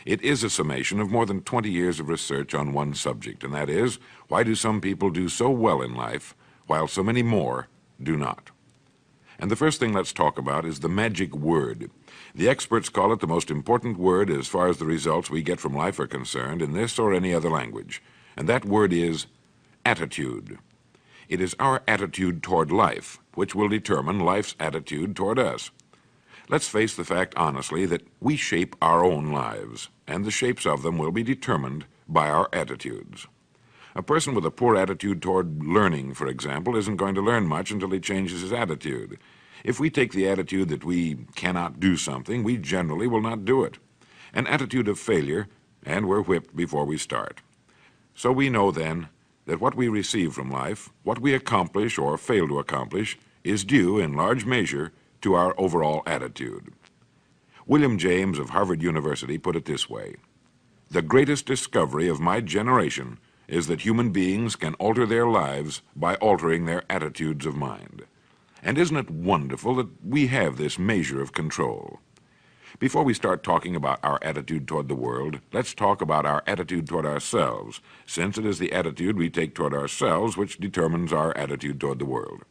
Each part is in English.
It is a summation of more than 20 years of research on one subject, and that is, why do some people do so well in life, while so many more do not? And the first thing let's talk about is the magic word. The experts call it the most important word as far as the results we get from life are concerned in this or any other language, and that word is attitude. It is our attitude toward life which will determine life's attitude toward us. Let's face the fact honestly that we shape our own lives, and the shapes of them will be determined by our attitudes. A person with a poor attitude toward learning, for example, isn't going to learn much until he changes his attitude. If we take the attitude that we cannot do something, we generally will not do it. An attitude of failure, and we're whipped before we start. So we know then that what we receive from life, what we accomplish or fail to accomplish, is due in large measure to our overall attitude. William James of Harvard University put it this way: "The greatest discovery of my generation is that human beings can alter their lives by altering their attitudes of mind." And isn't it wonderful that we have this measure of control? Before we start talking about our attitude toward the world, let's talk about our attitude toward ourselves, since it is the attitude we take toward ourselves which determines our attitude toward the world.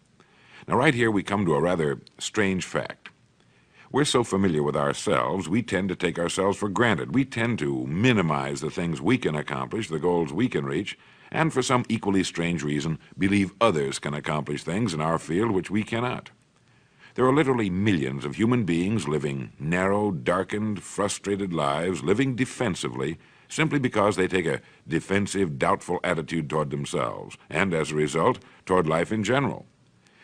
Now, right here we come to a rather strange fact. We're so familiar with ourselves, we tend to take ourselves for granted. We tend to minimize the things we can accomplish, the goals we can reach, and for some equally strange reason, believe others can accomplish things in our field which we cannot. There are literally millions of human beings living narrow, darkened, frustrated lives, living defensively, simply because they take a defensive, doubtful attitude toward themselves, and as a result, toward life in general.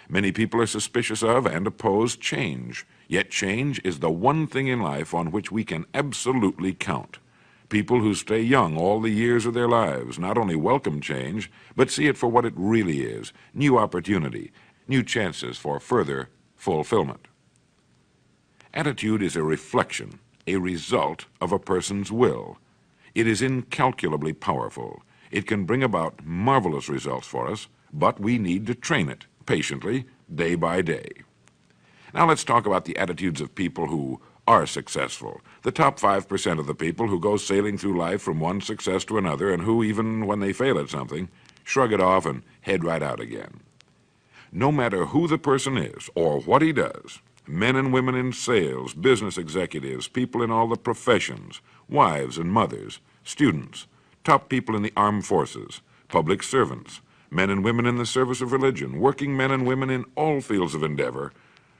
Many people are suspicious of and oppose change, yet change is the one thing in life on which we can absolutely count. People who stay young all the years of their lives not only welcome change, but see it for what it really is: new opportunity, new chances for further fulfillment. Attitude is a reflection, a result of a person's will. It is incalculably powerful. It can bring about marvelous results for us, but we need to train it patiently, day by day. Now let's talk about the attitudes of people who are successful, the top 5% of the people who go sailing through life from one success to another and who, even when they fail at something, shrug it off and head right out again. No matter who the person is or what he does, men and women in sales, business executives, people in all the professions, wives and mothers, students, top people in the armed forces, public servants, men and women in the service of religion, working men and women in all fields of endeavor,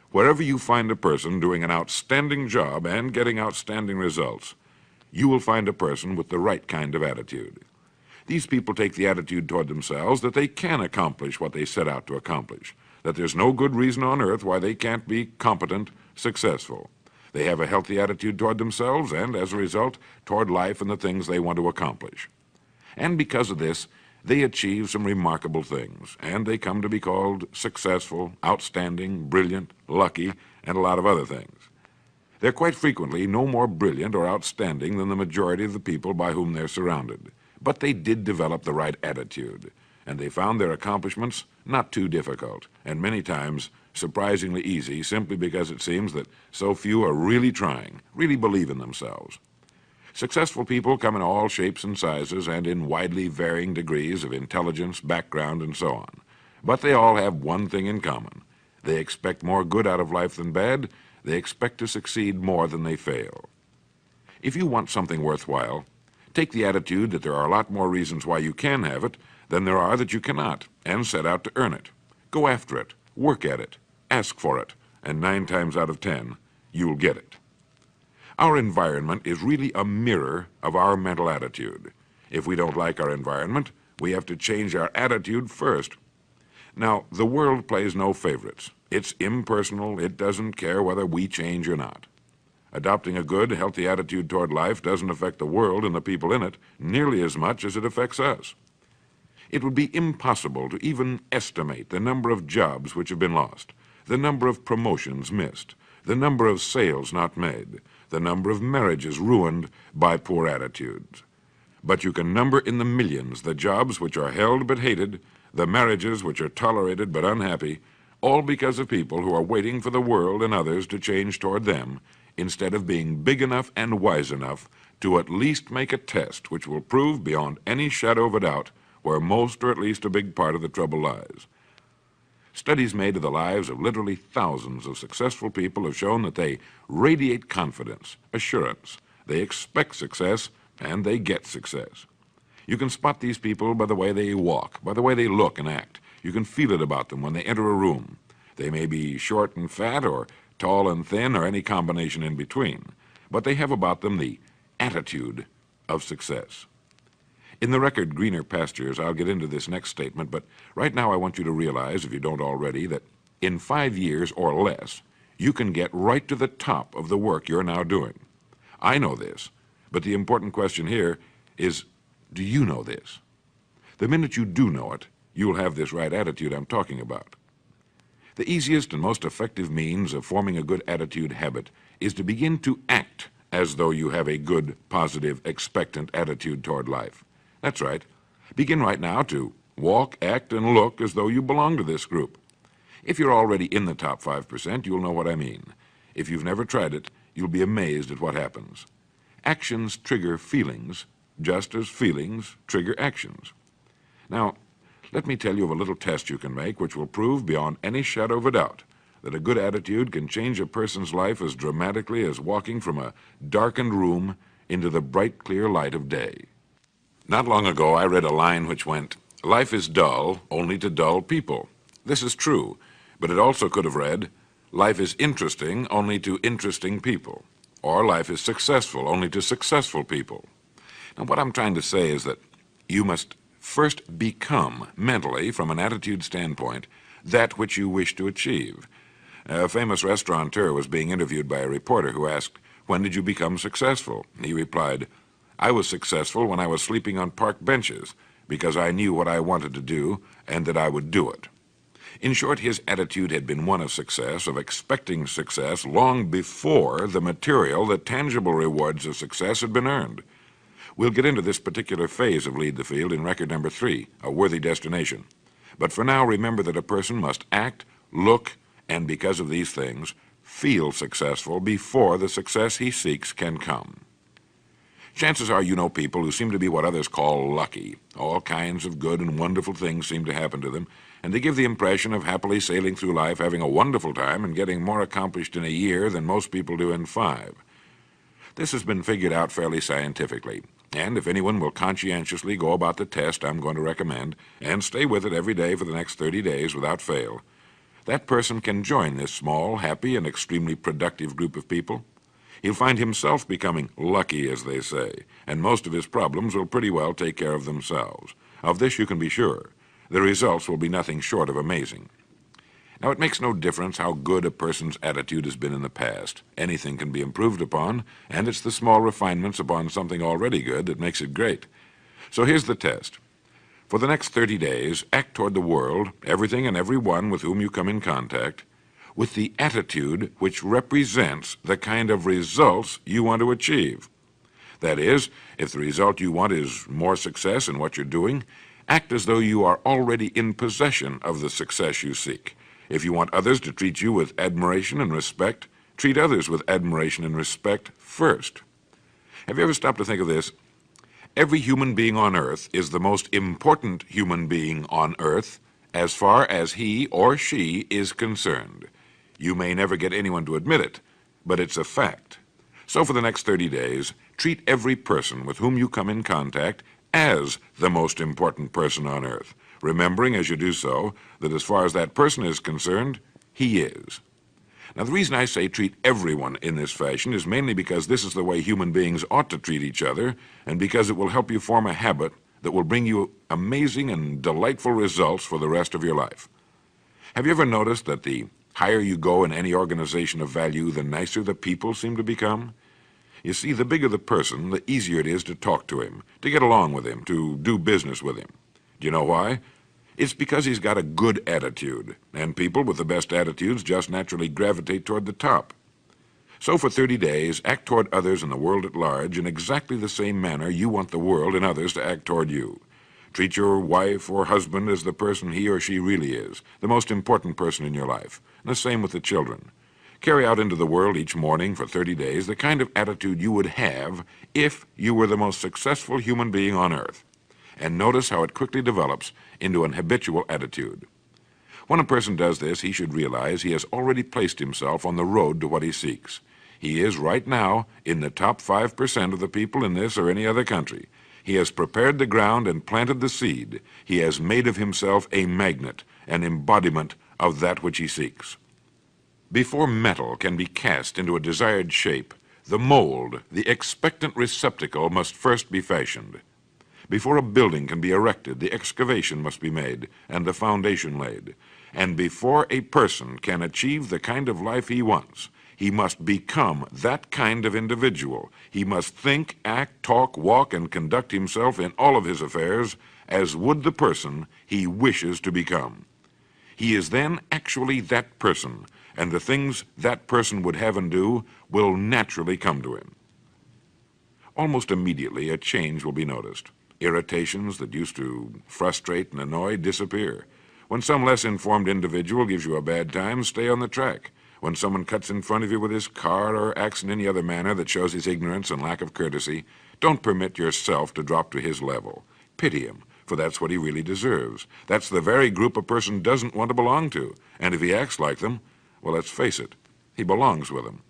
wherever you find a person doing an outstanding job and getting outstanding results, you will find a person with the right kind of attitude. These people take the attitude toward themselves that they can accomplish what they set out to accomplish, that there's no good reason on earth why they can't be competent, successful. They have a healthy attitude toward themselves and, as a result, toward life and the things they want to accomplish. And because of this, they achieve some remarkable things, and they come to be called successful, outstanding, brilliant, lucky, and a lot of other things. They're quite frequently no more brilliant or outstanding than the majority of the people by whom they're surrounded. But they did develop the right attitude, and they found their accomplishments not too difficult, and many times surprisingly easy, simply because it seems that so few are really trying, really believe in themselves. Successful people come in all shapes and sizes and in widely varying degrees of intelligence, background, and so on. But they all have one thing in common. They expect more good out of life than bad. They expect to succeed more than they fail. If you want something worthwhile, take the attitude that there are a lot more reasons why you can have it than there are that you cannot, and set out to earn it. Go after it, work at it, ask for it, and 9 times out of 10, you'll get it. Our environment is really a mirror of our mental attitude. If we don't like our environment, we have to change our attitude first. Now, the world plays no favorites. It's impersonal. It doesn't care whether we change or not. Adopting a good, healthy attitude toward life doesn't affect the world and the people in it nearly as much as it affects us. It would be impossible to even estimate the number of jobs which have been lost, the number of promotions missed, the number of sales not made, the number of marriages ruined by poor attitudes. But you can number in the millions the jobs which are held but hated, the marriages which are tolerated but unhappy, all because of people who are waiting for the world and others to change toward them, instead of being big enough and wise enough to at least make a test which will prove beyond any shadow of a doubt where most or at least a big part of the trouble lies. Studies made of the lives of literally thousands of successful people have shown that they radiate confidence, assurance, they expect success, and they get success. You can spot these people by the way they walk, by the way they look and act. You can feel it about them when they enter a room. They may be short and fat, or tall and thin, or any combination in between, but they have about them the attitude of success. In the record Greener Pastures, I'll get into this next statement, but right now I want you to realize, if you don't already, that in 5 years or less, you can get right to the top of the work you're now doing. I know this, but the important question here is, do you know this? The minute you do know it, you'll have this right attitude I'm talking about. The easiest and most effective means of forming a good attitude habit is to begin to act as though you have a good, positive, expectant attitude toward life. That's right. Begin right now to walk, act, and look as though you belong to this group. If you're already in the top 5%, you'll know what I mean. If you've never tried it, you'll be amazed at what happens. Actions trigger feelings, just as feelings trigger actions. Now, let me tell you of a little test you can make which will prove beyond any shadow of a doubt that a good attitude can change a person's life as dramatically as walking from a darkened room into the bright, clear light of day. Not long ago, I read a line which went, "Life is dull only to dull people." This is true, but it also could have read, "Life is interesting only to interesting people," or "Life is successful only to successful people." Now, what I'm trying to say is that you must first become, mentally, from an attitude standpoint, that which you wish to achieve. A famous restaurateur was being interviewed by a reporter who asked, "When did you become successful?" He replied, "I was successful when I was sleeping on park benches, because I knew what I wanted to do and that I would do it." In short, his attitude had been one of success, of expecting success, long before the material, the tangible rewards of success had been earned. We'll get into this particular phase of Lead the Field in record number 3, A Worthy Destination. But for now, remember that a person must act, look, and because of these things, feel successful before the success he seeks can come. Chances are you know people who seem to be what others call lucky. All kinds of good and wonderful things seem to happen to them, and they give the impression of happily sailing through life, having a wonderful time, and getting more accomplished in a year than most people do in 5. This has been figured out fairly scientifically, and if anyone will conscientiously go about the test I'm going to recommend, and stay with it every day for the next 30 days without fail, that person can join this small, happy, and extremely productive group of people. He'll find himself becoming lucky, as they say, and most of his problems will pretty well take care of themselves. Of this you can be sure. The results will be nothing short of amazing. Now, it makes no difference how good a person's attitude has been in the past. Anything can be improved upon, and it's the small refinements upon something already good that makes it great. So here's the test. For the next 30 days, act toward the world, everything and everyone with whom you come in contact, with the attitude which represents the kind of results you want to achieve. That is, if the result you want is more success in what you're doing, act as though you are already in possession of the success you seek. If you want others to treat you with admiration and respect, treat others with admiration and respect first. Have you ever stopped to think of this? Every human being on earth is the most important human being on earth as far as he or she is concerned. You may never get anyone to admit it, but it's a fact. So for the next 30 days, treat every person with whom you come in contact as the most important person on earth, remembering as you do so that as far as that person is concerned, he is. Now, the reason I say treat everyone in this fashion is mainly because this is the way human beings ought to treat each other, and because it will help you form a habit that will bring you amazing and delightful results for the rest of your life. Have you ever noticed that the higher you go in any organization of value, the nicer the people seem to become? You see, the bigger the person, the easier it is to talk to him, to get along with him, to do business with him. Do you know why? It's because he's got a good attitude, and people with the best attitudes just naturally gravitate toward the top. So for 30 days, act toward others and the world at large in exactly the same manner you want the world and others to act toward you. Treat your wife or husband as the person he or she really is, the most important person in your life, and the same with the children. Carry out into the world each morning for 30 days the kind of attitude you would have if you were the most successful human being on earth. And notice how it quickly develops into an habitual attitude. When a person does this, he should realize he has already placed himself on the road to what he seeks. He is right now in the top 5% of the people in this or any other country. He has prepared the ground and planted the seed. He has made of himself a magnet, an embodiment of that which he seeks. Before metal can be cast into a desired shape, the mold, the expectant receptacle, must first be fashioned. Before a building can be erected, the excavation must be made and the foundation laid. And before a person can achieve the kind of life he wants, he must become that kind of individual. He must think, act, talk, walk, and conduct himself in all of his affairs as would the person he wishes to become. He is then actually that person, and the things that person would have and do will naturally come to him. Almost immediately, a change will be noticed. Irritations that used to frustrate and annoy disappear. When some less informed individual gives you a bad time, stay on the track. When someone cuts in front of you with his car or acts in any other manner that shows his ignorance and lack of courtesy, don't permit yourself to drop to his level. Pity him, for that's what he really deserves. That's the very group a person doesn't want to belong to, and if he acts like them, well, let's face it, he belongs with them.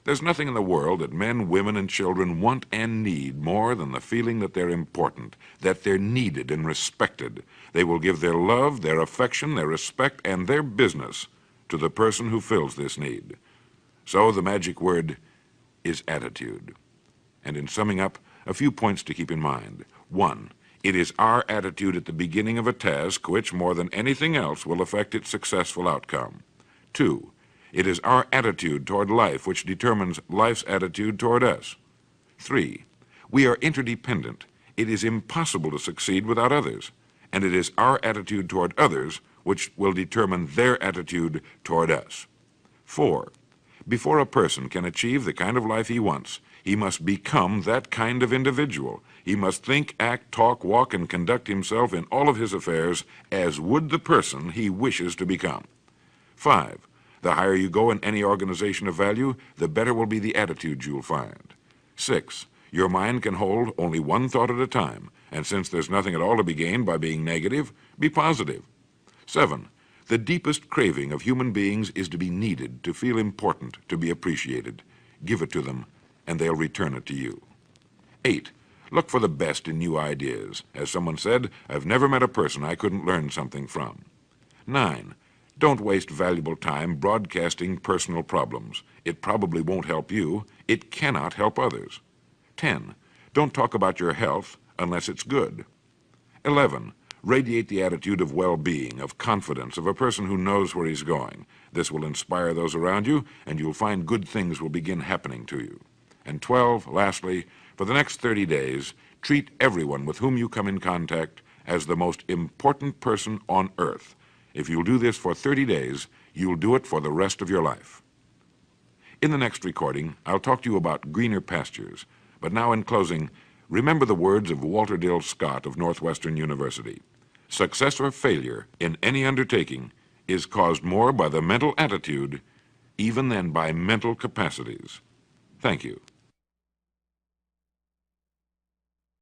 There's nothing in the world that men, women, and children want and need more than the feeling that they're important, that they're needed and respected. They will give their love, their affection, their respect, and their business to the person who fills this need. So the magic word is attitude. And in summing up, a few points to keep in mind. 1, it is our attitude at the beginning of a task which, more than anything else, will affect its successful outcome. 2, it is our attitude toward life which determines life's attitude toward us. 3, we are interdependent. It is impossible to succeed without others, and it is our attitude toward others which will determine their attitude toward us. 4, before a person can achieve the kind of life he wants, he must become that kind of individual. He must think, act, talk, walk, and conduct himself in all of his affairs as would the person he wishes to become. 5, the higher you go in any organization of value, the better will be the attitude you'll find. 6, your mind can hold only one thought at a time, and since there's nothing at all to be gained by being negative, be positive. 7, the deepest craving of human beings is to be needed, to feel important, to be appreciated. Give it to them, and they'll return it to you. 8, look for the best in new ideas. As someone said, I've never met a person I couldn't learn something from. 9, don't waste valuable time broadcasting personal problems. It probably won't help you. It cannot help others. 10, don't talk about your health unless it's good. 11, radiate the attitude of well-being, of confidence, of a person who knows where he's going. This will inspire those around you, and you'll find good things will begin happening to you. And 12, lastly, for the next 30 days, treat everyone with whom you come in contact as the most important person on earth. If you'll do this for 30 days, you'll do it for the rest of your life. In the next recording, I'll talk to you about greener pastures. But now in closing, remember the words of Walter Dill Scott of Northwestern University. Success or failure in any undertaking is caused more by the mental attitude even than by mental capacities. Thank you.